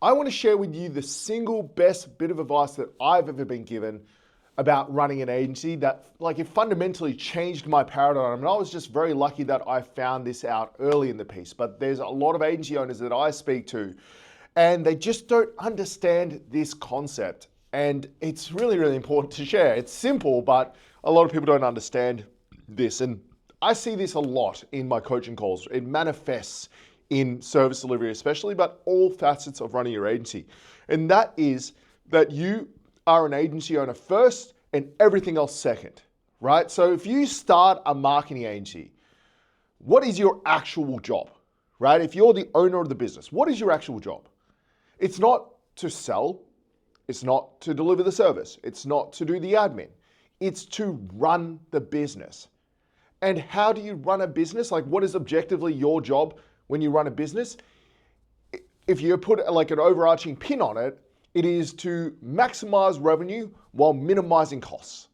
I want to share with you the single best bit of advice that I've ever been given about running an agency that it fundamentally changed my paradigm. And I was just very lucky that I found this out early in the piece. But there's a lot of agency owners that I speak to and they just don't understand this concept. And it's really, really important to share. It's simple, but a lot of people don't understand this. And I see this a lot in my coaching calls. It manifests in service delivery especially, but all facets of running your agency. And that is that you are an agency owner first and everything else second, right? So if you start a marketing agency, what is your actual job, right? If you're the owner of the business, what is your actual job? It's not to sell. It's not to deliver the service. It's not to do the admin. It's to run the business. And how do you run a business? What is objectively your job when you run a business? If you put an overarching pin on it, it is to maximize revenue while minimizing costs,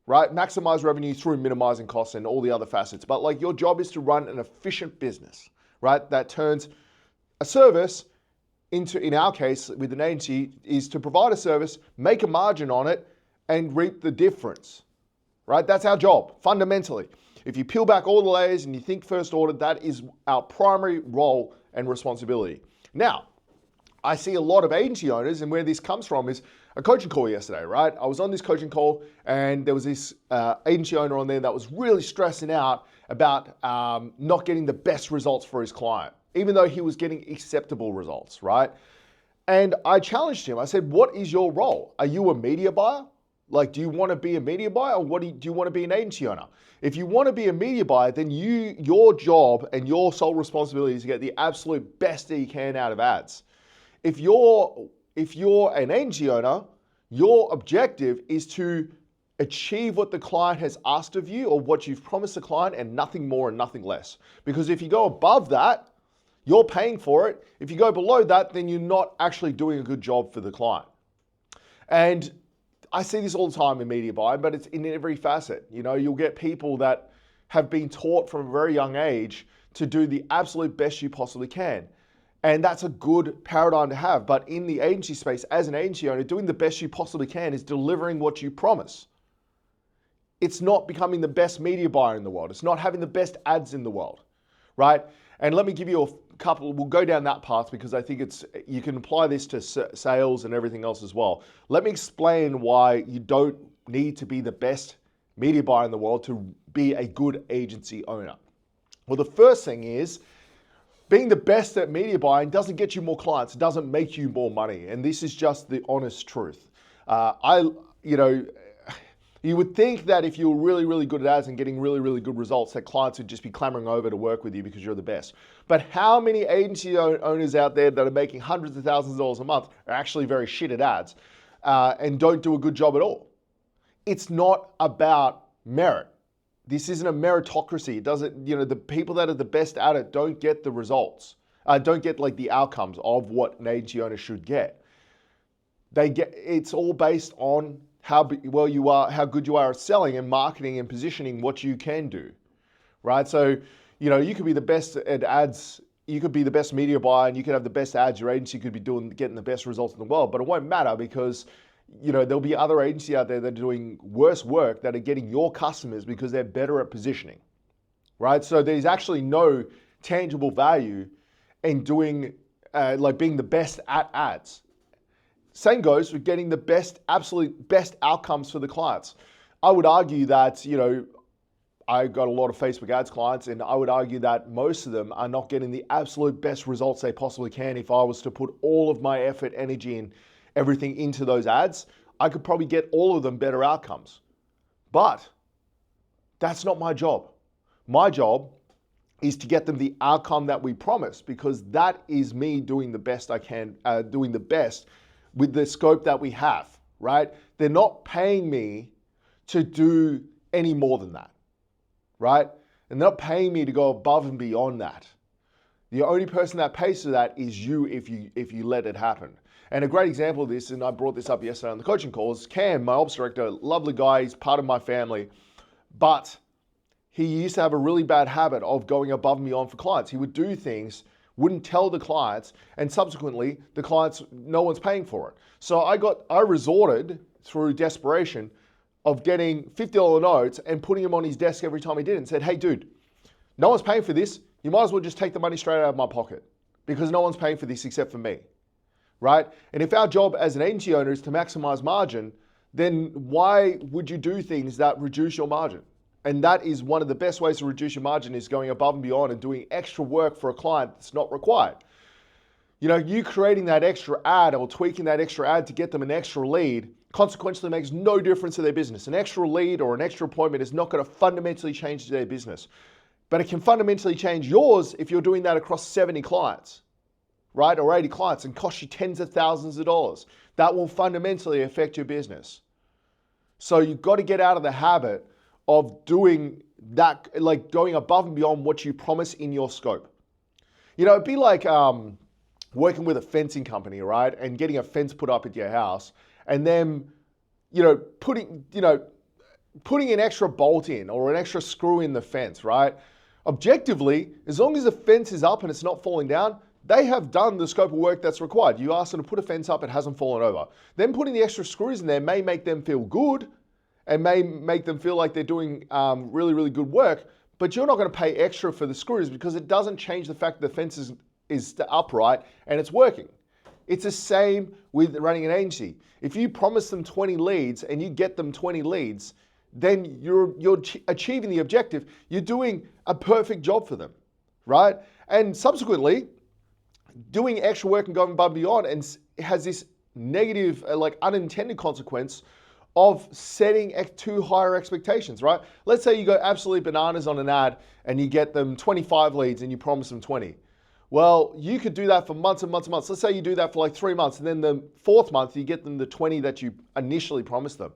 right? Maximize revenue through minimizing costs and all the other facets. But your job is to run an efficient business, right? That turns a service into, in our case with an agency, is to provide a service, make a margin on it, and reap the difference, right? That's our job, fundamentally. If you peel back all the layers and you think first order, that is our primary role and responsibility. Now, I see a lot of agency owners, and where this comes from is a coaching call yesterday, right? I was on this coaching call and there was this agency owner on there that was really stressing out about not getting the best results for his client, even though he was getting acceptable results, right? And I challenged him. I said, what is your role? Are you a media buyer? Do you want to be a media buyer, or do you want to be an agency owner? If you want to be a media buyer, then your job and your sole responsibility is to get the absolute best that you can out of ads. If you're an agency owner, your objective is to achieve what the client has asked of you or what you've promised the client, and nothing more and nothing less. Because if you go above that, you're paying for it. If you go below that, then you're not actually doing a good job for the client. And I see this all the time in media buying, but it's in every facet. You'll get people that have been taught from a very young age to do the absolute best you possibly can. And that's a good paradigm to have. But in the agency space, as an agency owner, doing the best you possibly can is delivering what you promise. It's not becoming the best media buyer in the world. It's not having the best ads in the world, right? And let me give you a couple, we'll go down that path because I think you can apply this to sales and everything else as well. Let me explain why you don't need to be the best media buyer in the world to be a good agency owner. Well, the first thing is, being the best at media buying doesn't get you more clients. It doesn't make you more money. And this is just the honest truth. You would think that if you were really, really good at ads and getting really, really good results, that clients would just be clamoring over to work with you because you're the best. But how many agency owners out there that are making hundreds of thousands of dollars a month are actually very shit at ads and don't do a good job at all? It's not about merit. This isn't a meritocracy. It doesn't, the people that are the best at it don't get the results, don't get the outcomes of what an agency owner should get. It's all based on how well you are, how good you are at selling and marketing and positioning what you can do, right? So, you could be the best at ads, you could be the best media buyer, and you could have the best ads. Your agency could be getting the best results in the world, but it won't matter because, there'll be other agencies out there that are doing worse work that are getting your customers because they're better at positioning, right? So there's actually no tangible value in doing, being the best at ads. Same goes with getting the absolute best outcomes for the clients. I would argue that, I got a lot of Facebook ads clients, and I would argue that most of them are not getting the absolute best results they possibly can. If I was to put all of my effort, energy, and everything into those ads, I could probably get all of them better outcomes. But that's not my job. My job is to get them the outcome that we promise, because that is me doing the best I can, doing the best with the scope that we have, right? They're not paying me to do any more than that, right? And they're not paying me to go above and beyond that. The only person that pays for that is you if you let it happen. And a great example of this, and I brought this up yesterday on the coaching call, is Cam, my ops director, lovely guy, he's part of my family, but he used to have a really bad habit of going above and beyond for clients. He would do things wouldn't tell the clients, and subsequently the clients, no one's paying for it. So I resorted through desperation of getting $50 notes and putting them on his desk every time he did it and said, hey dude, no one's paying for this. You might as well just take the money straight out of my pocket because no one's paying for this except for me, right? And if our job as an agency owner is to maximize margin, then why would you do things that reduce your margin? And that is one of the best ways to reduce your margin, is going above and beyond and doing extra work for a client that's not required. You know, you creating that extra ad or tweaking that extra ad to get them an extra lead consequentially makes no difference to their business. An extra lead or an extra appointment is not going to fundamentally change their business, but it can fundamentally change yours if you're doing that across 70 clients, right? Or 80 clients, and cost you tens of thousands of dollars. That will fundamentally affect your business. So you've got to get out of the habit of doing that, like going above and beyond what you promise in your scope. You know, it'd be like working with a fencing company, right? And getting a fence put up at your house, and then, putting an extra bolt in or an extra screw in the fence, right? Objectively, as long as the fence is up and it's not falling down, they have done the scope of work that's required. You ask them to put a fence up, it hasn't fallen over. Then putting the extra screws in there may make them feel good and may make them feel like they're doing really, really good work, but you're not going to pay extra for the screws because it doesn't change the fact that the fence is upright and it's working. It's the same with running an agency. If you promise them 20 leads and you get them 20 leads, then you're achieving the objective. You're doing a perfect job for them, right? And subsequently, doing extra work and going above and beyond and has this negative, unintended consequence of setting too higher expectations, right? Let's say you go absolutely bananas on an ad and you get them 25 leads and you promise them 20. Well, you could do that for months and months and months. Let's say you do that for like 3 months, and then the 4th month, you get them the 20 that you initially promised them.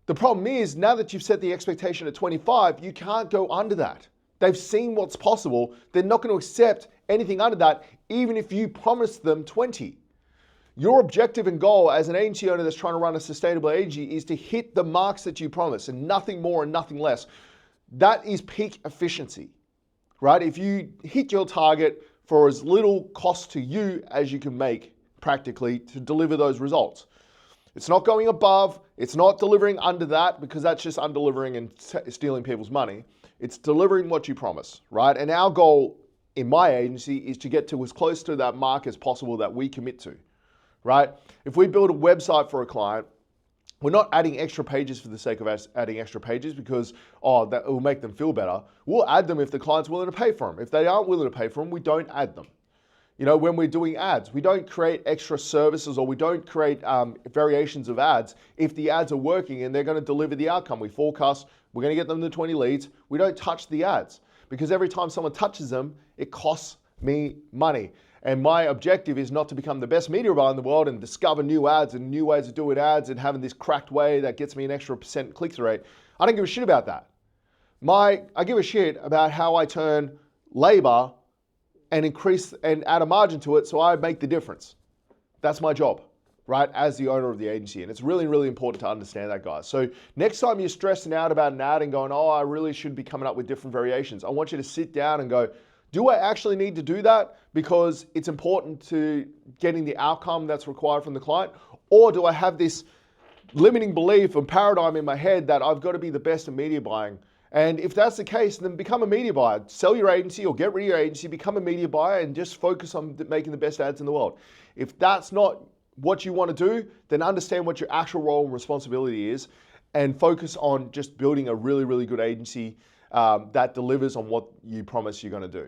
The problem is, now that you've set the expectation at 25, you can't go under that. They've seen what's possible. They're not going to accept anything under that, even if you promise them 20. Your objective and goal as an agency owner that's trying to run a sustainable agency is to hit the marks that you promise, and nothing more and nothing less. That is peak efficiency, right? If you hit your target for as little cost to you as you can make practically to deliver those results. It's not going above, it's not delivering under that, because that's just undelivering and stealing people's money. It's delivering what you promise, right? And our goal in my agency is to get to as close to that mark as possible that we commit to, right? If we build a website for a client, we're not adding extra pages for the sake of adding extra pages because, that will make them feel better. We'll add them if the client's willing to pay for them. If they aren't willing to pay for them, we don't add them. You know, when we're doing ads, we don't create extra services or we don't create variations of ads if the ads are working and they're going to deliver the outcome. We forecast we're going to get them the 20 leads. We don't touch the ads because every time someone touches them, it costs me money. And my objective is not to become the best media buyer in the world and discover new ads and new ways of doing ads and having this cracked way that gets me an extra % click-through rate. I don't give a shit about that. I give a shit about how I turn labor and increase and add a margin to it so I make the difference. That's my job, right, as the owner of the agency. And it's really, really important to understand that, guys. So next time you're stressing out about an ad and going, I really should be coming up with different variations, I want you to sit down and go, do I actually need to do that because it's important to getting the outcome that's required from the client? Or do I have this limiting belief and paradigm in my head that I've got to be the best in media buying? And if that's the case, then become a media buyer. Sell your agency or get rid of your agency, become a media buyer and just focus on making the best ads in the world. If that's not what you want to do, then understand what your actual role and responsibility is and focus on just building a really, really good agency that delivers on what you promise you're going to do.